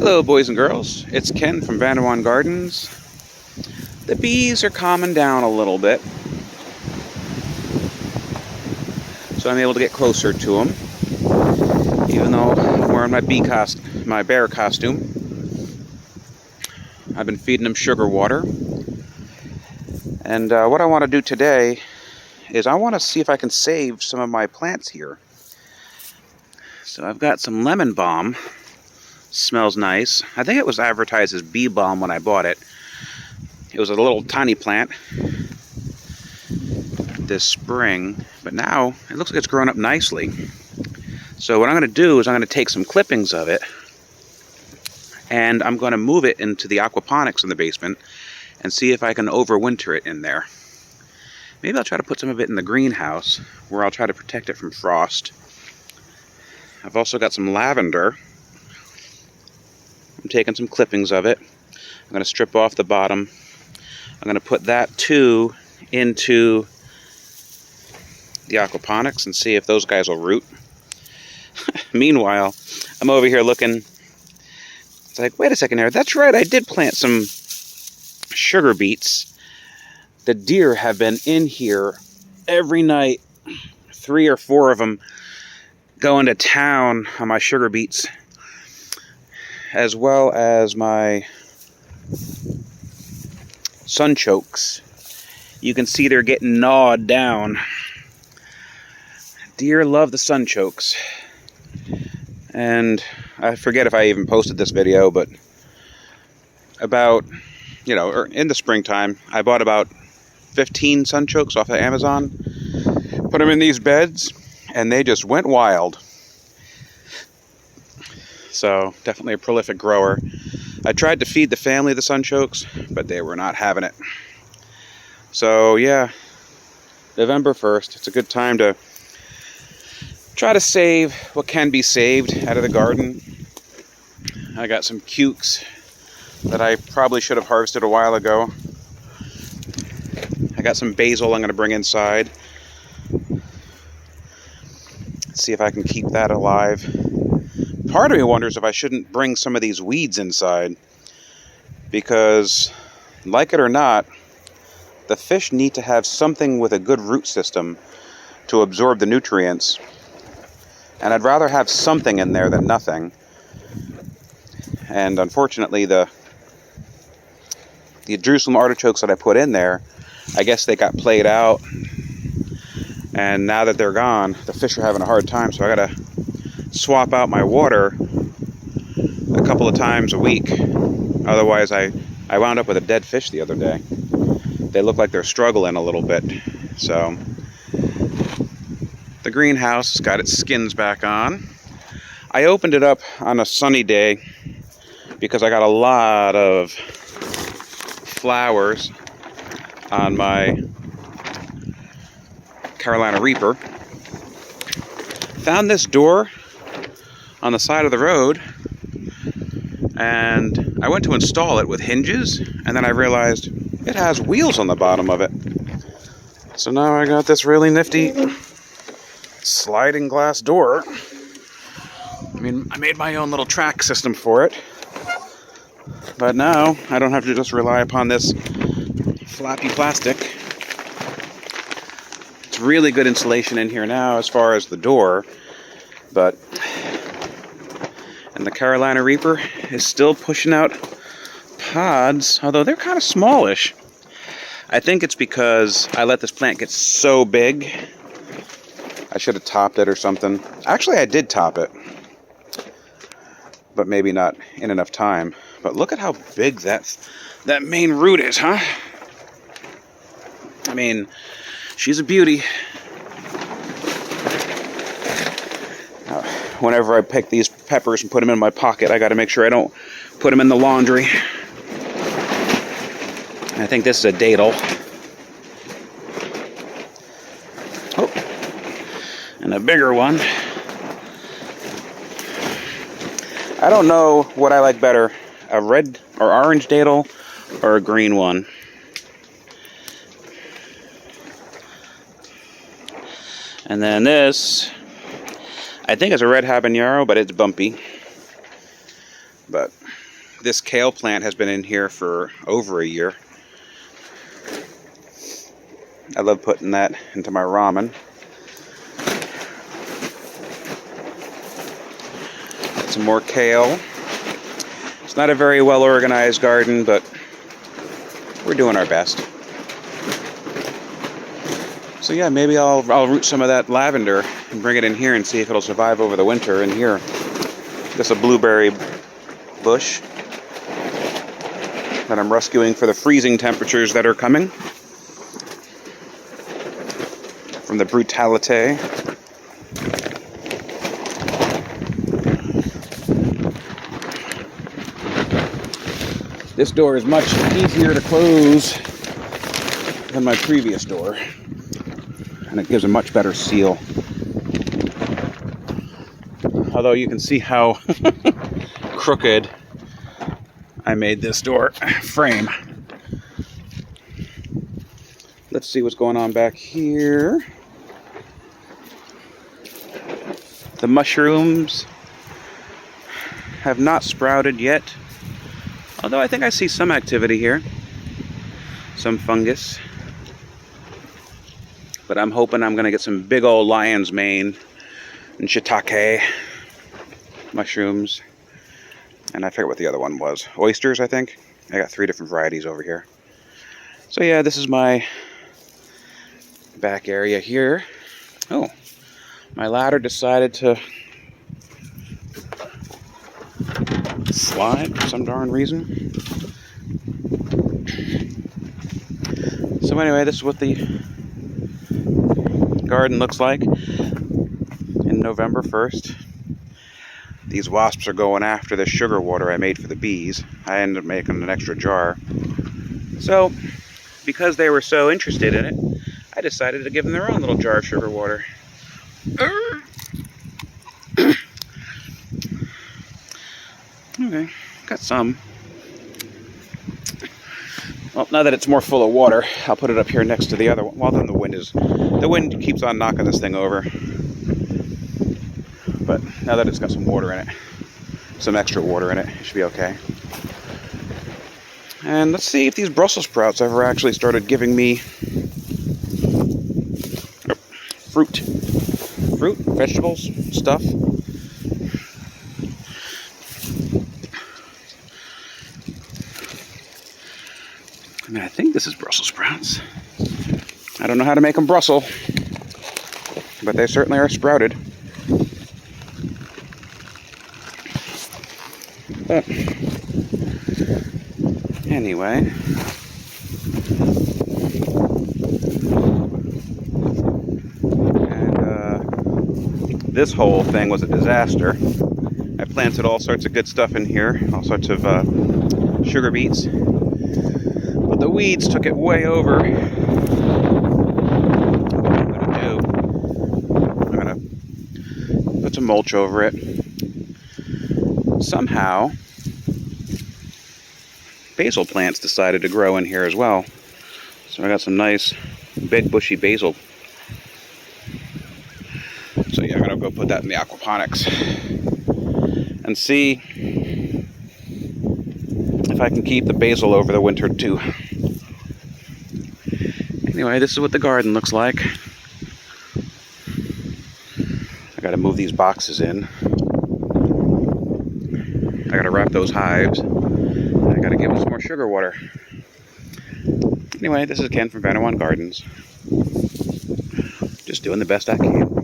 Hello, boys and girls. It's Ken from Vanderwan Gardens. The bees are calming down a little bit, so I'm able to get closer to them, even though I'm wearing my bear costume. I've been feeding them sugar water, and what I want to do today is I want to see if I can save some of my plants here. So I've got some lemon balm. Smells nice. I think it was advertised as bee balm when I bought it. It was a little tiny plant this spring, but now it looks like it's grown up nicely. So what I'm going to do is I'm going to take some clippings of it and I'm going to move it into the aquaponics in the basement and see if I can overwinter it in there. Maybe I'll try to put some of it in the greenhouse where I'll try to protect it from frost. I've also got some lavender. I'm taking some clippings of it. I'm going to strip off the bottom. I'm going to put that too into the aquaponics and see if those guys will root. Meanwhile, I'm over here looking. It's like, wait a second here. That's right, I did plant some sugar beets. The deer have been in here every night, 3 or 4 of them, going to town on my sugar beets, as well as my sunchokes. You can see they're getting gnawed down. Deer love the sunchokes. And I forget if I even posted this video, but about, in the springtime, I bought about 15 sunchokes off of Amazon, put them in these beds, and they just went wild. So definitely a prolific grower. I tried to feed the family the sunchokes, but they were not having it. So yeah, November 1st, it's a good time to try to save what can be saved out of the garden. I got some cukes that I probably should have harvested a while ago. I got some basil I'm going to bring inside. See if I can keep that alive. Part of me wonders if I shouldn't bring some of these weeds inside, because, like it or not, the fish need to have something with a good root system to absorb the nutrients, and I'd rather have something in there than nothing. And unfortunately, the Jerusalem artichokes that I put in there, I guess they got played out, and now that they're gone, the fish are having a hard time, so I gotta swap out my water a couple of times a week. Otherwise, I wound up with a dead fish the other day. They look like they're struggling a little bit. So the greenhouse has got its skins back on. I opened it up on a sunny day because I got a lot of flowers on my Carolina Reaper. Found this door on the side of the road, and I went to install it with hinges, and then I realized it has wheels on the bottom of it. So now I got this really nifty sliding glass door. I mean, I made my own little track system for it, but now I don't have to just rely upon this flappy plastic. It's really good insulation in here now as far as the door, and the Carolina Reaper is still pushing out pods, although they're kind of smallish. I think it's because I let this plant get so big. I should have topped it or something. Actually, I did top it, but maybe not in enough time. But look at how big that main root is, huh? I mean, she's a beauty. Whenever I pick these peppers and put them in my pocket, I got to make sure I don't put them in the laundry. I think this is a datil. Oh, and a bigger one. I don't know what I like better, a red or orange datil or a green one. And then this, I think it's a red habanero, but it's bumpy. But this kale plant has been in here for over a year. I love putting that into my ramen. Some more kale. It's not a very well organized garden, but we're doing our best. So yeah, maybe I'll root some of that lavender and bring it in here and see if it'll survive over the winter in here. This is a blueberry bush that I'm rescuing for the freezing temperatures that are coming from the brutality. This door is much easier to close than my previous door, and it gives a much better seal. Although you can see how crooked I made this door frame. Let's see what's going on back here. The mushrooms have not sprouted yet, although I think I see some activity here. Some fungus. But I'm hoping I'm going to get some big old lion's mane and shiitake mushrooms. And I forget what the other one was. Oysters, I think. I got 3 different varieties over here. So yeah, this is my back area here. Oh, my ladder decided to slide for some darn reason. So anyway, this is what the garden looks like in November 1st. These wasps are going after the sugar water I made for the bees. I ended up making an extra jar. So, because they were so interested in it, I decided to give them their own little jar of sugar water. Okay, got some. Well, now that it's more full of water, I'll put it up here next to the other one. Well, then the wind keeps on knocking this thing over. But now that it's got some water in it, some extra water in it, it should be okay. And let's see if these Brussels sprouts ever actually started giving me fruit, vegetables, stuff. I mean, I think this is Brussels sprouts. I don't know how to make them Brussels, but they certainly are sprouted. But anyway, and this whole thing was a disaster. I planted all sorts of good stuff in here, all sorts of sugar beets, but the weeds took it way over. What I'm going to do, I'm going to put some mulch over it. Somehow, basil plants decided to grow in here as well. So I got some nice big bushy basil. So yeah, I'm going to go put that in the aquaponics and see if I can keep the basil over the winter too. Anyway, this is what the garden looks like. I got to move these boxes in. I gotta wrap those hives. I gotta give them some more sugar water. Anyway, this is Ken from Vanderwan Gardens. Just doing the best I can.